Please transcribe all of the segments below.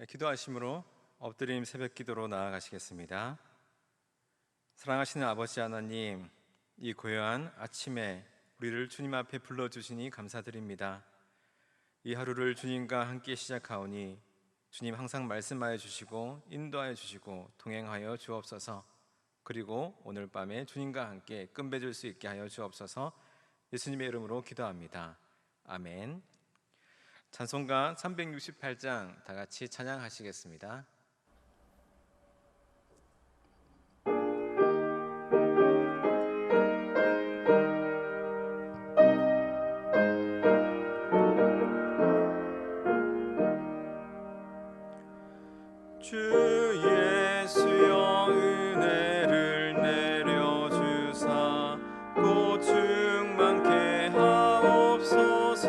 기도하심으로 엎드림 새벽 기도로 나아가시겠습니다. 사랑하시는 아버지 하나님, 이 고요한 아침에 우리를 주님 앞에 불러주시니 감사드립니다. 이 하루를 주님과 함께 시작하오니 주님 항상 말씀하여 주시고 인도하여 주시고 동행하여 주옵소서. 그리고 오늘 밤에 주님과 함께 끝맺을 수 있게 하여 주옵소서. 예수님의 이름으로 기도합니다. 아멘. 찬송가 368장 다 같이 찬양하시겠습니다. 주 예수여 은혜를 내려주사 곧 충만케 하옵소서.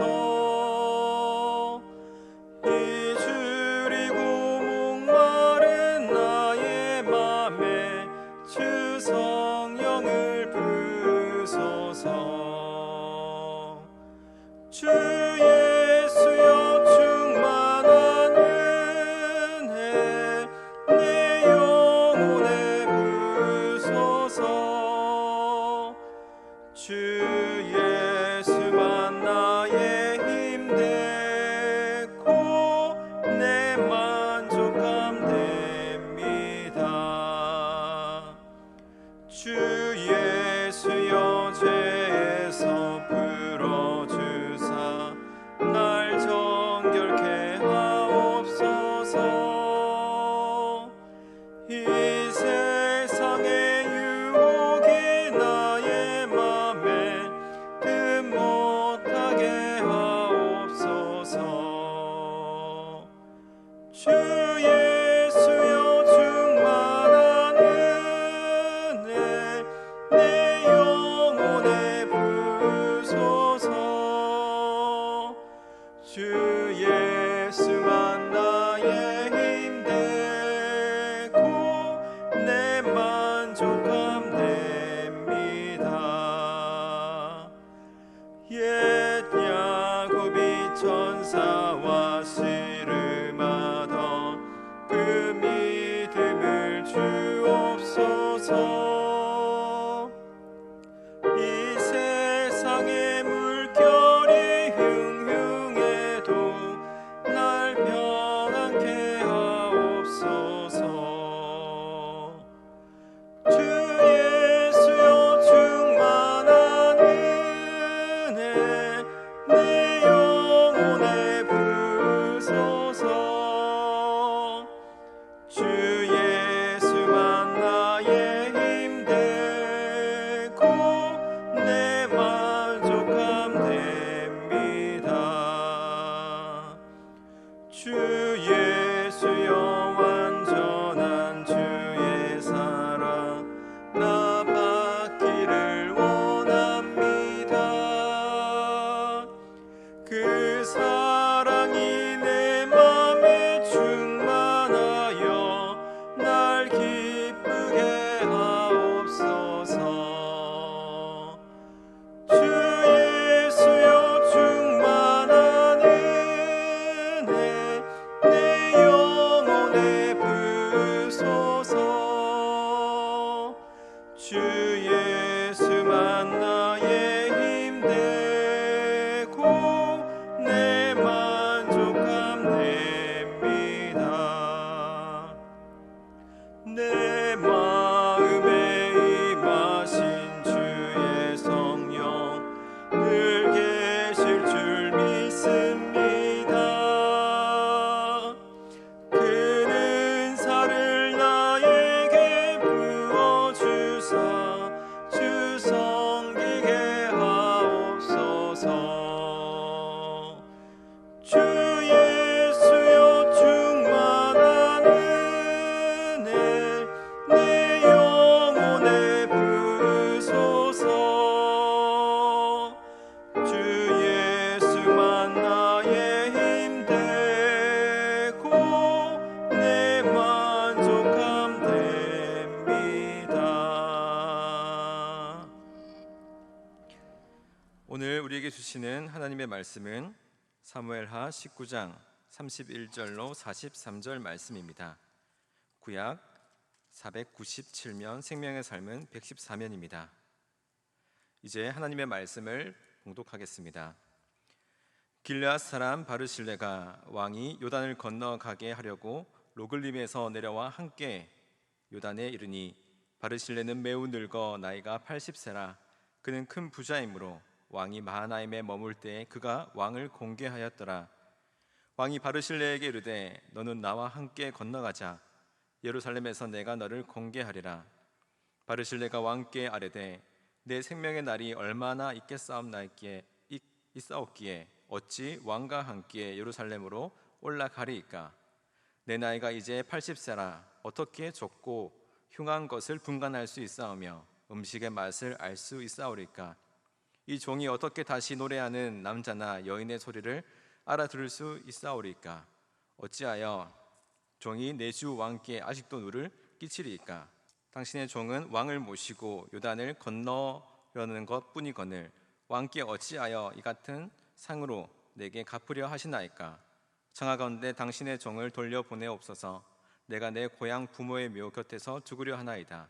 이주리고 목마른 나의 맘에 주 성령을 부으소서. 주 예수여 충만한 은혜 내 영혼에 부으소서. 주 예수만 나의 힘 되고 내 만족함 됩니다. 주 예수여 죄에서 풀어주사 날 정결케 하옵소서. 이 세상의 유혹이 나의 맘에 든 못하게 하옵소서. 주 예수여 충만한 은혜 내 영혼에 부으소서. 주 예수만 나의 힘 되고 내 만족함 됩니다. 옛 야곱이 천사와 씨름하던 그 믿음을 주옵소서. 이 세상의 물결이 흉흉해도 날 평안케 하옵소서. 주 예수여 충만한 은혜 내 영혼에 부으소서. 주 예수만 나의 힘 되고 내 만족함 됩니다. 주 예수여 완전한 주의 사랑 나 받기를 원합니다. 그 사랑이 내 맘에 충만하여 날 기쁘게 하옵소서. 주 예수여 충만한 은혜 내 영혼에 부으소서. 주 예수만 나의 힘 되고 내 만족함 됩니다. 내 마음에 임하신 주의 성령 늘 계실 줄 믿습니다. 그 은사를 나에게 부어주사 주 섬기게 하옵소서. 주 예수여 충만한 은혜 내 영혼에 부으소서. 주 예수만 나의 힘 되고 내 만족함 됩니다. 오늘 우리에게 주시는 하나님의 말씀은 사무엘하 19장 31절로 43절 말씀입니다. 구약 497면, 생명의 삶은 114면입니다. 이제 하나님의 말씀을 봉독하겠습니다. 길르앗 사람 바르실레가 왕이 요단을 건너가게 하려고 로글림에서 내려와 함께 요단에 이르니, 바르실레는 매우 늙어 나이가 80세라. 그는 큰 부자이므로 왕이 마하나임에 머물 때에 그가 왕을 공개하였더라. 왕이 바르실레에게 이르되, 너는 나와 함께 건너가자. 예루살렘에서 내가 너를 공개하리라. 바르실레가 왕께 아뢰되, 내 생명의 날이 얼마나 있사옵기에 어찌 왕과 함께 예루살렘으로 올라가리이까? 내 나이가 이제 80세라. 어떻게 좁고 흉한 것을 분간할 수 있사오며 음식의 맛을 알 수 있사오리까? 이 종이 어떻게 다시 노래하는 남자나 여인의 소리를 알아들을 수 있사오리까? 어찌하여 종이 내 주 왕께 아직도 누를 끼치리이까? 당신의 종은 왕을 모시고 요단을 건너려는 것 뿐이거늘 왕께 어찌하여 이 같은 상으로 내게 갚으려 하시나이까? 청하건대 당신의 종을 돌려보내옵소서. 내가 내 고향 부모의 묘 곁에서 죽으려 하나이다.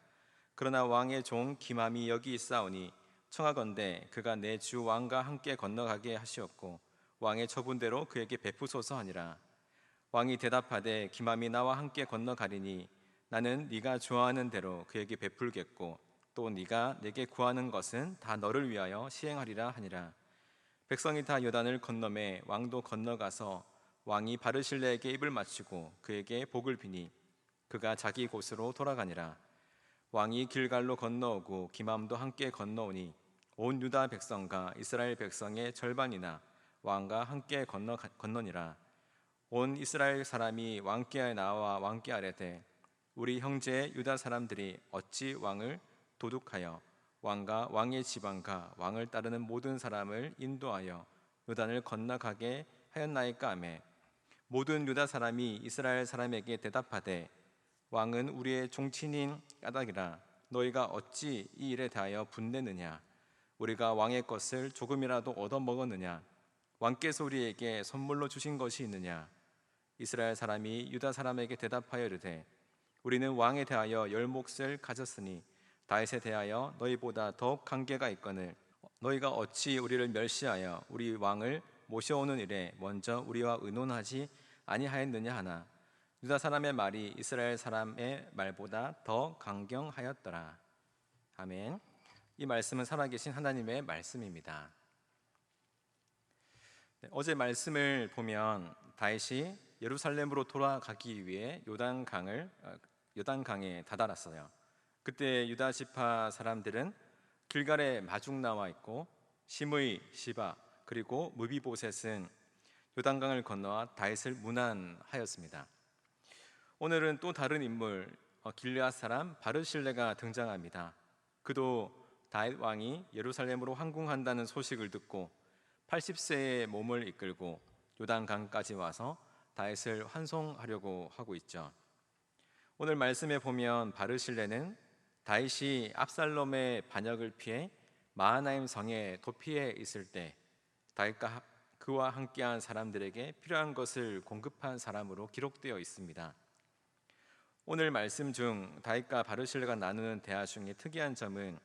그러나 왕의 종 기맘이 여기 있사오니 청하건대 그가 내 주 왕과 함께 건너가게 하시옵고 왕의 처분대로 그에게 베푸소서 하니라. 왕이 대답하되, 기맘이 나와 함께 건너가리니 나는 네가 좋아하는 대로 그에게 베풀겠고 또 네가 내게 구하는 것은 다 너를 위하여 시행하리라 하니라. 백성이 다 요단을 건너매 왕도 건너가서 왕이 바르실레에게 입을 맞추고 그에게 복을 비니 그가 자기 곳으로 돌아가니라. 왕이 길갈로 건너오고 기맘도 함께 건너오니 온 유다 백성과 이스라엘 백성의 절반이나 왕과 함께 건너니라. 온 이스라엘 사람이 왕께 나와 왕께 아뢰되, 우리 형제 유다 사람들이 어찌 왕을 도둑하여 왕과 왕의 지방과 왕을 따르는 모든 사람을 인도하여 요단을 건너가게 하였나이까 하매, 모든 유다 사람이 이스라엘 사람에게 대답하되, 왕은 우리의 종친인 까닭이라. 너희가 어찌 이 일에 대하여 분내느냐? 우리가 왕의 것을 조금이라도 얻어먹었느냐? 왕께서 우리에게 선물로 주신 것이 있느냐? 이스라엘 사람이 유다 사람에게 대답하여 이르되, 우리는 왕에 대하여 열 몫을 가졌으니 다윗에 대하여 너희보다 더욱 관계가 있거늘 너희가 어찌 우리를 멸시하여 우리 왕을 모셔오는 일에 먼저 우리와 의논하지 아니하였느냐 하나, 유다 사람의 말이 이스라엘 사람의 말보다 더 강경하였더라. 아멘. 이 말씀은 살아계신 하나님의 말씀입니다. 어제 말씀을 보면 다윗이 예루살렘으로 돌아가기 위해 요단강에 다다랐어요. 그때 유다 지파 사람들은 길갈에 마중 나와 있고 시므이, 시바 그리고 무비보셋은 요단강을 건너와 다윗을 문안하였습니다. 오늘은 또 다른 인물, 길르앗 사람 바르실레가 등장합니다. 그도 다윗 왕이 예루살렘으로 항공한다는 소식을 듣고 80세의 몸을 이끌고 요단강까지 와서 다윗을 환송하려고 하고 있죠. 오늘 말씀에 보면 바르실레는 다윗이 압살롬의 반역을 피해 마하나임 성에 도피해 있을 때 다윗과 그와 함께한 사람들에게 필요한 것을 공급한 사람으로 기록되어 있습니다. 오늘 말씀 중 다윗과 바르실레가 나누는 대화 중에 특이한 점은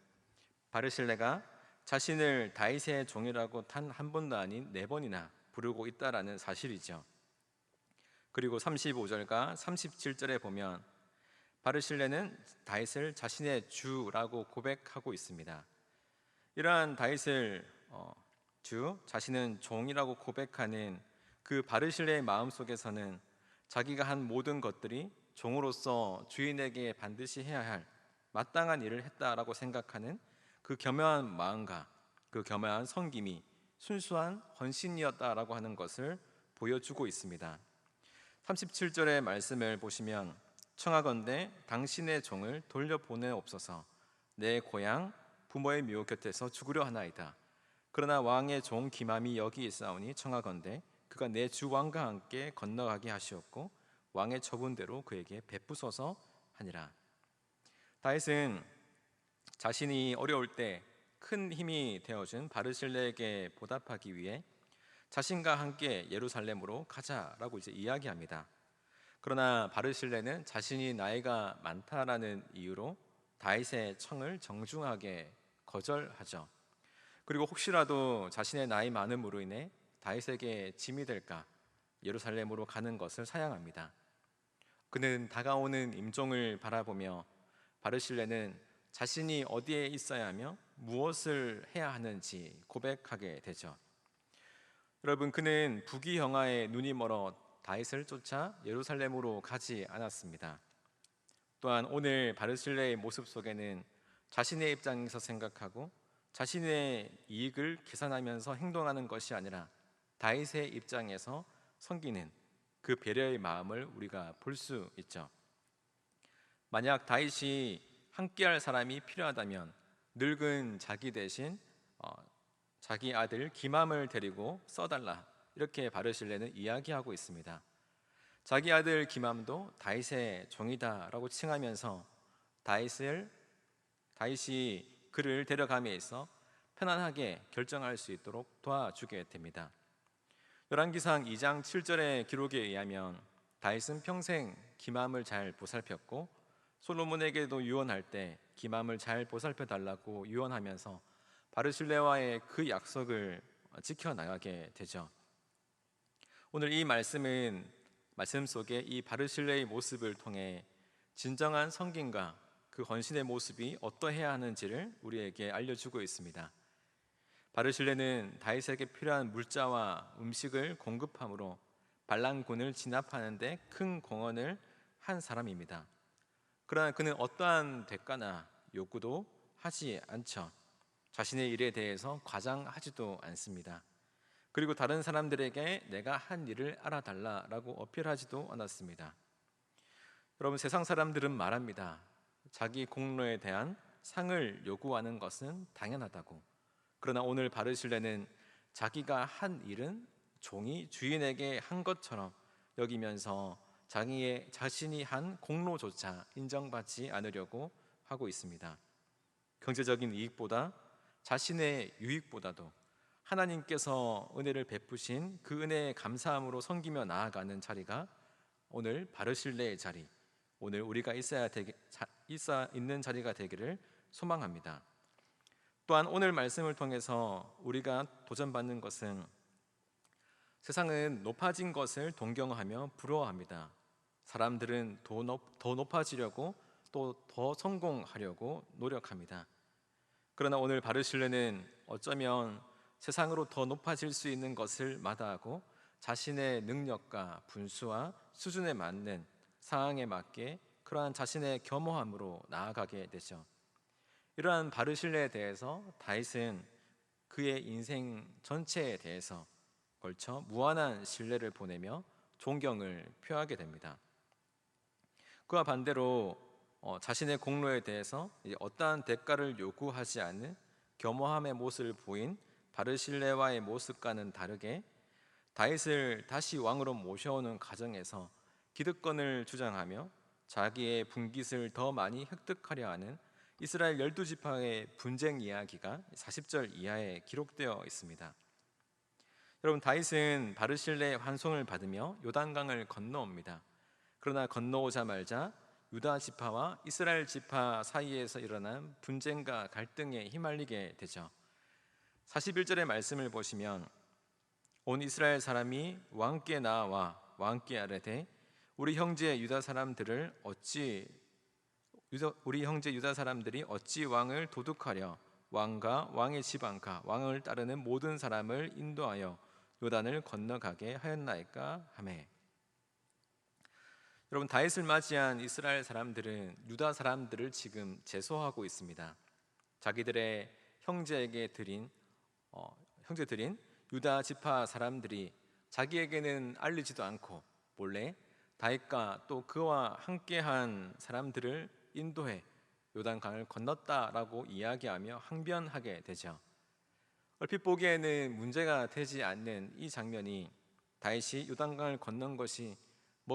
바르실레가 자신을 다윗의 종이라고 단 한 번도 아닌 4번이나 부르고 있다라는 사실이죠. 그리고 35절과 37절에 보면 바르실레는 다윗을 자신의 주라고 고백하고 있습니다. 이러한 다윗을 자신은 종이라고 고백하는 그 바르실레의 마음속에서는 자기가 한 모든 것들이 종으로서 주인에게 반드시 해야 할 마땅한 일을 했다라고 생각하는 그 겸허한 마음과 그 겸허한 섬김이 순수한 헌신이었다라고 하는 것을 보여주고 있습니다. 37절의 말씀을 보시면 청하건대 당신의 종을 돌려보내옵소서. 내 고향 부모의 묘 곁에서 죽으려 하나이다. 그러나 왕의 종 기맘이 여기 있사오니 청하건대 그가 내 주 왕과 함께 건너가게 하시옵고 왕의 처분대로 그에게 베푸소서 하니라. 다윗은 자신이 어려울 때 큰 힘이 되어준 바르실레에게 보답하기 위해 자신과 함께 예루살렘으로 가자라고 이제 이야기합니다. 그러나 바르실레는 자신이 나이가 많다라는 이유로 다윗의 청을 정중하게 거절하죠. 그리고 혹시라도 자신의 나이 많음으로 인해 다윗에게 짐이 될까 예루살렘으로 가는 것을 사양합니다. 그는 다가오는 임종을 바라보며 바르실레는 자신이 어디에 있어야 하며 무엇을 해야 하는지 고백하게 되죠. 여러분, 그는 부귀영화에 눈이 멀어 다윗을 쫓아 예루살렘으로 가지 않았습니다. 또한 오늘 바르실레의 모습 속에는 자신의 입장에서 생각하고 자신의 이익을 계산하면서 행동하는 것이 아니라 다윗의 입장에서 섬기는 그 배려의 마음을 우리가 볼 수 있죠. 만약 다윗이 함께할 사람이 필요하다면 늙은 자기 대신 자기 아들 기맘을 데리고 써달라, 이렇게 바르실레는 이야기하고 있습니다. 자기 아들 기맘도 다윗의 종이다라고 칭하면서 다윗이 그를 데려감에 있어 편안하게 결정할 수 있도록 도와주게 됩니다. 열왕기상 2장 7절의 기록에 의하면 다윗은 평생 기맘을 잘 보살폈고 솔로몬에게도 유언할 때 기맘을 잘 보살펴 달라고 유언하면서 바르실레와의 그 약속을 지켜나가게 되죠. 오늘 이 말씀 속에 이 바르실레의 모습을 통해 진정한 섬김과 그 헌신의 모습이 어떠해야 하는지를 우리에게 알려주고 있습니다. 바르실레는 다윗에게 필요한 물자와 음식을 공급함으로 반란군을 진압하는 데 큰 공헌을 한 사람입니다. 그러나 그는 어떠한 대가나 요구도 하지 않죠. 자신의 일에 대해서 과장하지도 않습니다. 그리고 다른 사람들에게 내가 한 일을 알아달라라고 어필하지도 않았습니다. 여러분, 세상 사람들은 말합니다. 자기 공로에 대한 상을 요구하는 것은 당연하다고. 그러나 오늘 바르실레는 자기가 한 일은 종이 주인에게 한 것처럼 여기면서 자신이 한 공로조차 인정받지 않으려고 하고 있습니다. 경제적인 이익보다 자신의 유익보다도 하나님께서 은혜를 베푸신 그 은혜에 감사함으로 섬기며 나아가는 자리가 오늘 바르실레의 자리, 오늘 우리가 있어야 있는 자리가 되기를 소망합니다. 또한 오늘 말씀을 통해서 우리가 도전받는 것은 세상은 높아진 것을 동경하며 부러워합니다. 사람들은 더 높아지려고 또 더 성공하려고 노력합니다. 그러나 오늘 바르실레는 어쩌면 세상으로 더 높아질 수 있는 것을 마다하고 자신의 능력과 분수와 수준에 맞는 상황에 맞게 그러한 자신의 겸허함으로 나아가게 되죠. 이러한 바르실레에 대해서 다윗은 그의 인생 전체에 대해서 걸쳐 무한한 신뢰를 보내며 존경을 표하게 됩니다. 그와 반대로 자신의 공로에 대해서 어떠한 대가를 요구하지 않는 겸허함의 모습을 보인 바르실레와의 모습과는 다르게 다윗을 다시 왕으로 모셔오는 과정에서 기득권을 주장하며 자기의 분깃을 더 많이 획득하려 하는 이스라엘 12지파의 분쟁 이야기가 40절 이하에 기록되어 있습니다. 여러분, 다윗은 바르실레의 환송을 받으며 요단강을 건너옵니다. 그러나 건너오자마자 유다 지파와 이스라엘 지파 사이에서 일어난 분쟁과 갈등에 휘말리게 되죠. 41절의 말씀을 보시면 온 이스라엘 사람이 왕께 나와 왕께 아뢰되 우리 형제 유다 사람들이 어찌 왕을 도둑하려 왕과 왕의 지방과 왕을 따르는 모든 사람을 인도하여 요단을 건너가게 하였나이까 하매. 여러분, 다윗을 맞이한 이스라엘 사람들은 유다 사람들을 지금 제소하고 있습니다. 자기들의 형제들인 유다 지파 사람들이 자기에게는 알리지도 않고 몰래 다윗과 또 그와 함께한 사람들을 인도해 요단강을 건넜다라고 이야기하며 항변하게 되죠. 얼핏 보기에는 문제가 되지 않는 이 장면이 다윗이 요단강을 건넌 것이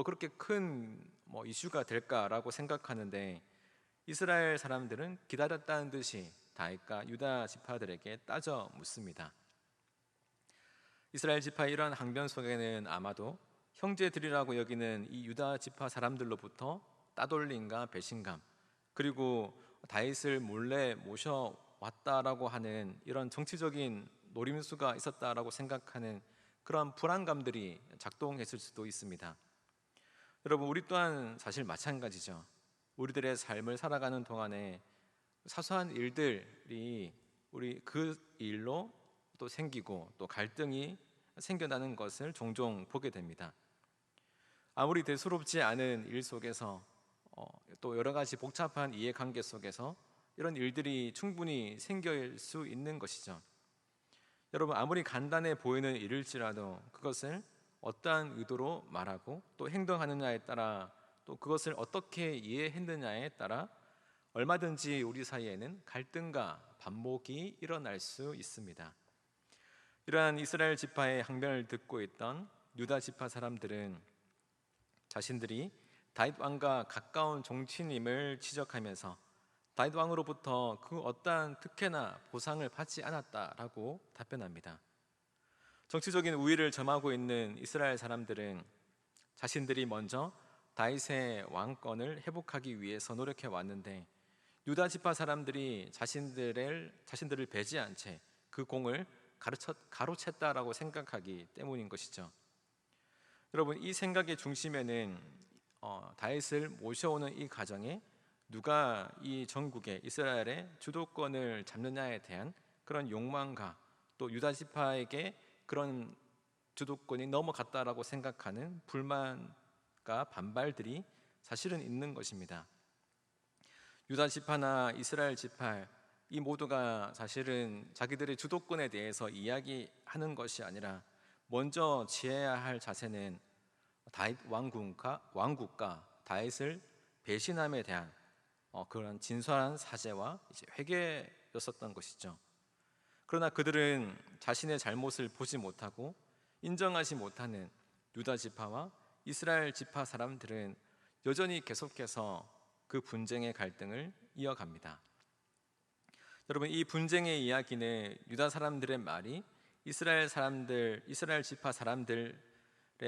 그렇게 큰 이슈가 될까라고 생각하는데 이스라엘 사람들은 기다렸다는 듯이 다윗과 유다 지파들에게 따져 묻습니다. 이스라엘 지파의 이러한 항변 속에는 아마도 형제들이라고 여기는 이 유다 지파 사람들로부터 따돌림과 배신감, 그리고 다윗을 몰래 모셔왔다라고 하는 이런 정치적인 노림수가 있었다라고 생각하는 그런 불안감들이 작동했을 수도 있습니다. 여러분, 우리 또한 사실 마찬가지죠. 우리들의 삶을 살아가는 동안에 사소한 일들이 우리 그 일로 또 생기고 또 갈등이 생겨나는 것을 종종 보게 됩니다. 아무리 대수롭지 않은 일 속에서 또 여러 가지 복잡한 이해관계 속에서 이런 일들이 충분히 생길 수 있는 것이죠. 여러분, 아무리 간단해 보이는 일일지라도 그것을 어떠한 의도로 말하고 또 행동하느냐에 따라, 또 그것을 어떻게 이해했느냐에 따라 얼마든지 우리 사이에는 갈등과 반목이 일어날 수 있습니다. 이러한 이스라엘 지파의 항변을 듣고 있던 유다 지파 사람들은 자신들이 다윗 왕과 가까운 종친임을 지적하면서 다윗 왕으로부터 그 어떠한 특혜나 보상을 받지 않았다라고 답변합니다. 정치적인 우위를 점하고 있는 이스라엘 사람들은 자신들이 먼저 다윗의 왕권을 회복하기 위해서 노력해 왔는데, 유다 지파 사람들이 자신들을 배제한 채 그 공을 가로챘다라고 생각하기 때문인 것이죠. 여러분, 이 생각의 중심에는 다윗을 모셔오는 이 과정에 누가 이 전국의 이스라엘의 주도권을 잡느냐에 대한 그런 욕망과 또 유다 지파에게 그런 주도권이 넘어갔다라고 생각하는 불만과 반발들이 사실은 있는 것입니다. 유다 지파나 이스라엘 지파, 이 모두가 사실은 자기들의 주도권에 대해서 이야기하는 것이 아니라 먼저 취해야 할 자세는 다윗 왕국과 다윗을 배신함에 대한 그런 진솔한 사죄와 이제 회개였었던 것이죠. 그러나 그들은 자신의 잘못을 보지 못하고 인정하지 못하는 유다 지파와 이스라엘 지파 사람들은 여전히 계속해서 그 분쟁의 갈등을 이어갑니다. 여러분, 이 분쟁의 이야기는 유다 사람들의 말이 이스라엘 지파 사람들의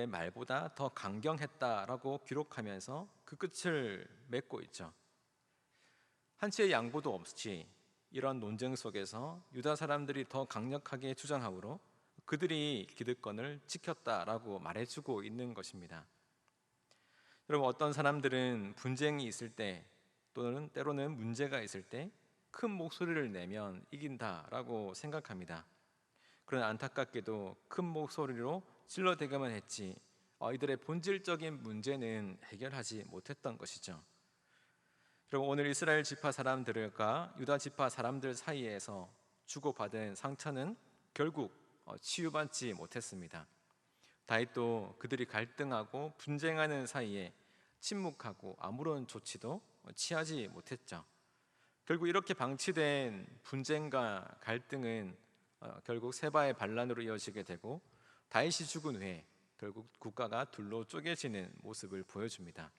말보다 더 강경했다라고 기록하면서 그 끝을 맺고 있죠. 한치의 양보도 없이 이런 논쟁 속에서 유다 사람들이 더 강력하게 주장하므로 그들이 기득권을 지켰다라고 말해주고 있는 것입니다. 여러분, 어떤 사람들은 분쟁이 있을 때 또는 때로는 문제가 있을 때 큰 목소리를 내면 이긴다라고 생각합니다. 그러나 안타깝게도 큰 목소리로 질러대기만 했지 이들의 본질적인 문제는 해결하지 못했던 것이죠. 그럼 오늘 이스라엘 지파 사람들과 유다 지파 사람들 사이에서 주고받은 상처는 결국 치유받지 못했습니다. 다윗도 그들이 갈등하고 분쟁하는 사이에 침묵하고 아무런 조치도 취하지 못했죠. 결국 이렇게 방치된 분쟁과 갈등은 결국 세바의 반란으로 이어지게 되고, 다윗이 죽은 후에 결국 국가가 둘로 쪼개지는 모습을 보여줍니다.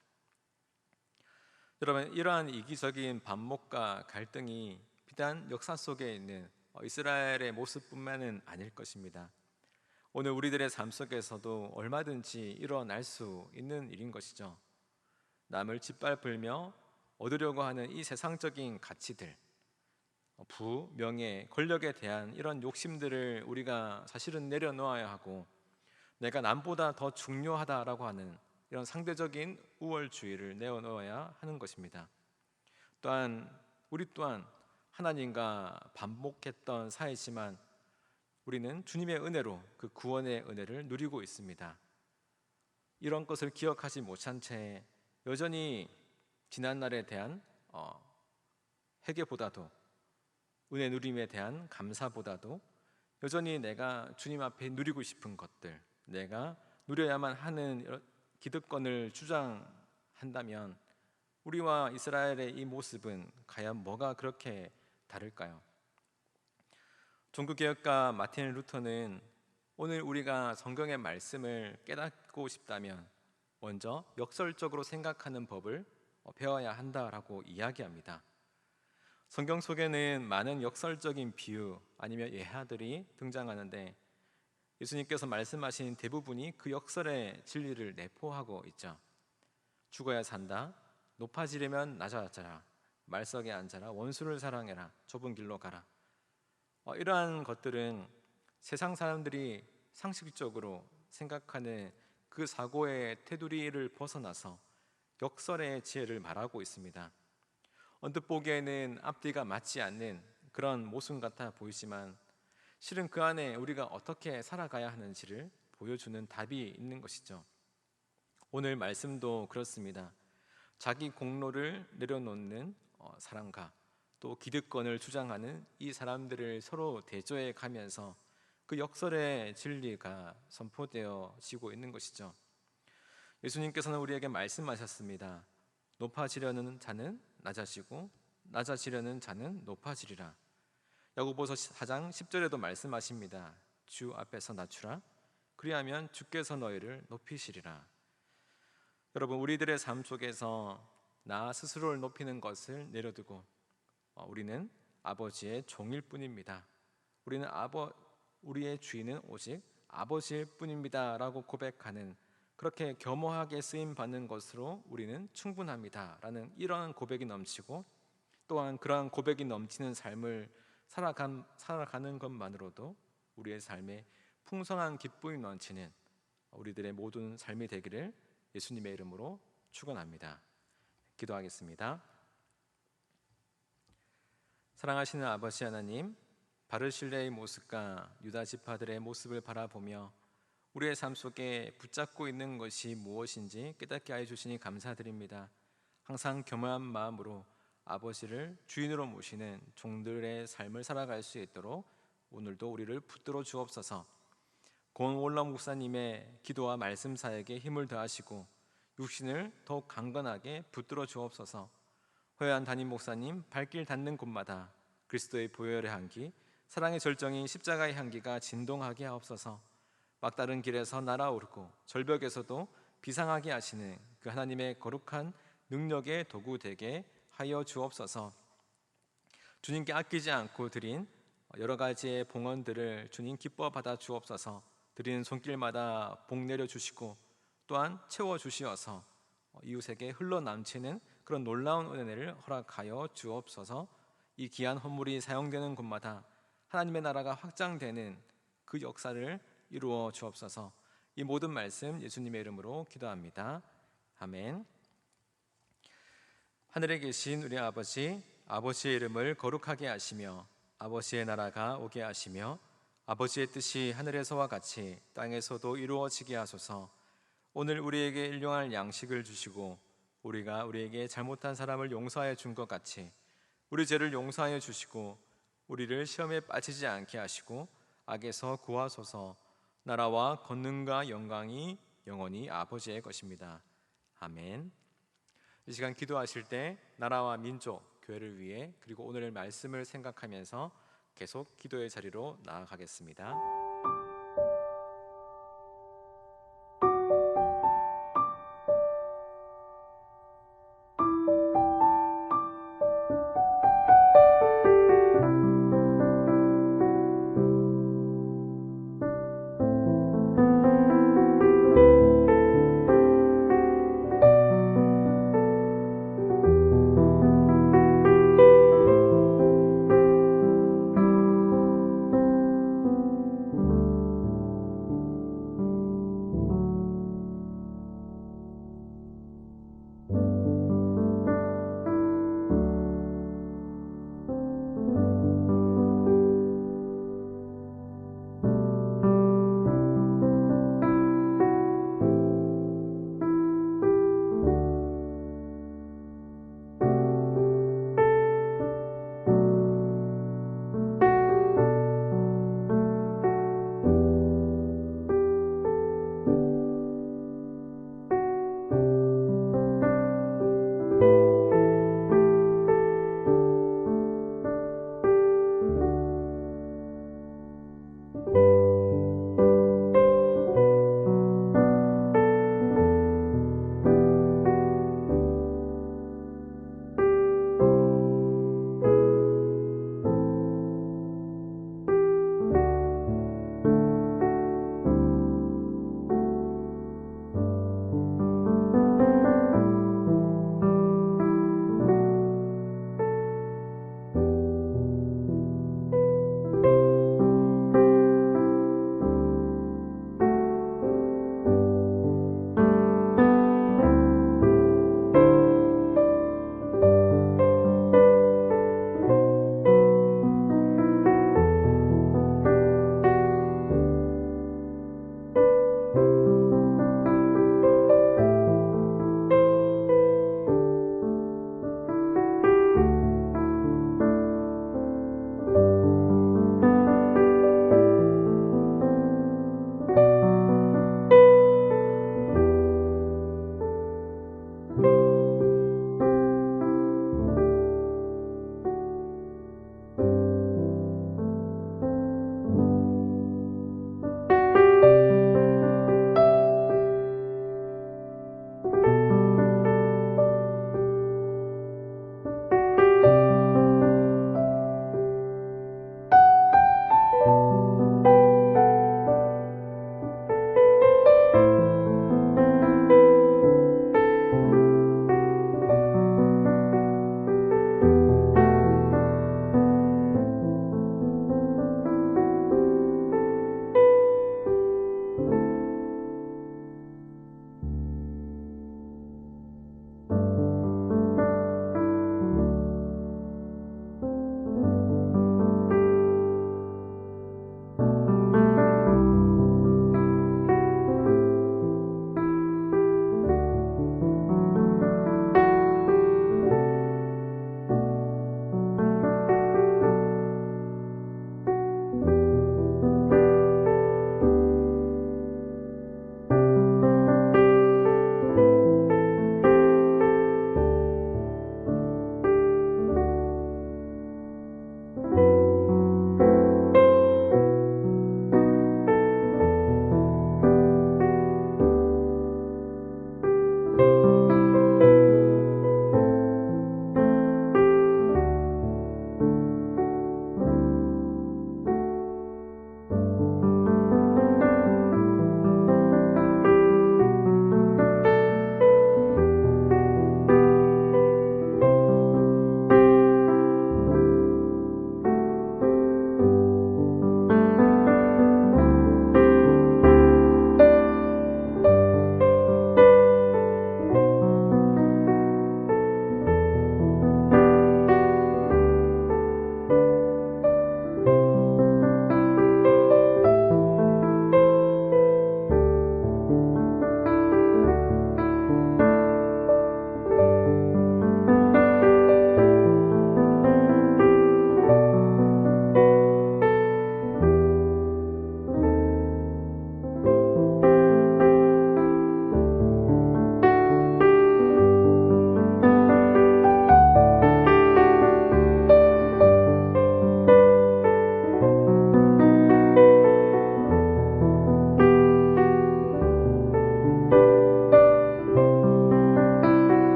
여러분, 이러한 이기적인 반목과 갈등이 비단 역사 속에 있는 이스라엘의 모습뿐만은 아닐 것입니다. 오늘 우리들의 삶 속에서도 얼마든지 일어날 수 있는 일인 것이죠. 남을 짓밟으며 얻으려고 하는 이 세상적인 가치들, 부, 명예, 권력에 대한 이런 욕심들을 우리가 사실은 내려놓아야 하고, 내가 남보다 더 중요하다라고 하는 이런 상대적인 우월주의를 내어놓아야 하는 것입니다. 또한 우리 또한 하나님과 반목했던 사이지만 우리는 주님의 은혜로 그 구원의 은혜를 누리고 있습니다. 이런 것을 기억하지 못한 채 여전히 지난날에 대한 회개보다도, 은혜 누림에 대한 감사보다도 여전히 내가 주님 앞에 누리고 싶은 것들, 내가 누려야만 하는 기득권을 주장한다면 우리와 이스라엘의 이 모습은 과연 뭐가 그렇게 다를까요? 종교개혁가 마틴 루터는 오늘 우리가 성경의 말씀을 깨닫고 싶다면 먼저 역설적으로 생각하는 법을 배워야 한다라고 이야기합니다. 성경 속에는 많은 역설적인 비유 아니면 예화들이 등장하는데, 예수님께서 말씀하신 대부분이 그 역설의 진리를 내포하고 있죠. 죽어야 산다, 높아지려면 낮아져라, 말석에 앉아라, 원수를 사랑해라, 좁은 길로 가라. 이러한 것들은 세상 사람들이 상식적으로 생각하는 그 사고의 테두리를 벗어나서 역설의 지혜를 말하고 있습니다. 언뜻 보기에는 앞뒤가 맞지 않는 그런 모순 같아 보이지만 실은 그 안에 우리가 어떻게 살아가야 하는지를 보여주는 답이 있는 것이죠. 오늘 말씀도 그렇습니다. 자기 공로를 내려놓는 사람과 또 기득권을 주장하는 이 사람들을 서로 대조해 가면서 그 역설의 진리가 선포되어지고 있는 것이죠. 예수님께서는 우리에게 말씀하셨습니다. 높아지려는 자는 낮아지고 낮아지려는 자는 높아지리라. 야고보서 4장 10절에도 말씀하십니다. 주 앞에서 낮추라. 그리하면 주께서 너희를 높이시리라. 여러분, 우리들의 삶 속에서 나 스스로를 높이는 것을 내려두고 우리는 아버지의 종일 뿐입니다. 우리의 주인은 오직 아버지일 뿐입니다 라고 고백하는, 그렇게 겸허하게 쓰임 받는 것으로 우리는 충분합니다 라는 이러한 고백이 넘치고, 또한 그러한 고백이 넘치는 삶을 살아가는 것만으로도 우리의 삶에 풍성한 기쁨이 넘치는 우리들의 모든 삶이 되기를 예수님의 이름으로 축원합니다. 기도하겠습니다. 사랑하시는 아버지 하나님, 바르실레의 모습과 유다 지파들의 모습을 바라보며 우리의 삶 속에 붙잡고 있는 것이 무엇인지 깨닫게 하여 주시니 감사드립니다. 항상 겸허한 마음으로 아버지를 주인으로 모시는 종들의 삶을 살아갈 수 있도록 오늘도 우리를 붙들어 주옵소서. 고원올라 목사님의 기도와 말씀 사역에 힘을 더하시고 육신을 더욱 강건하게 붙들어 주옵소서. 허요한 담임 목사님 발길 닿는 곳마다 그리스도의 보혈의 향기, 사랑의 절정인 십자가의 향기가 진동하게 하옵소서. 막다른 길에서 날아오르고 절벽에서도 비상하게 하시는 그 하나님의 거룩한 능력의 도구 되게 하여 주옵소서. 주님께 아끼지 않고 드린 여러 가지의 봉헌들을 주님 기뻐 받아 주옵소서. 드리는 손길마다 복 내려 주시고 또한 채워 주시어서 이웃에게 흘러넘치는 그런 놀라운 은혜를 허락하여 주옵소서. 이 귀한 헌물이 사용되는 곳마다 하나님의 나라가 확장되는 그 역사를 이루어 주옵소서. 이 모든 말씀 예수님의 이름으로 기도합니다. 아멘. 하늘에 계신 우리 아버지, 아버지의 이름을 거룩하게 하시며 아버지의 나라가 오게 하시며 아버지의 뜻이 하늘에서와 같이 땅에서도 이루어지게 하소서. 오늘 우리에게 일용할 양식을 주시고 우리가 우리에게 잘못한 사람을 용서하여 준 것 같이 우리 죄를 용서하여 주시고 우리를 시험에 빠지지 않게 하시고 악에서 구하소서. 나라와 권능과 영광이 영원히 아버지의 것입니다. 아멘. 이 시간 기도하실 때 나라와 민족, 교회를 위해 그리고 오늘의 말씀을 생각하면서 계속 기도의 자리로 나아가겠습니다.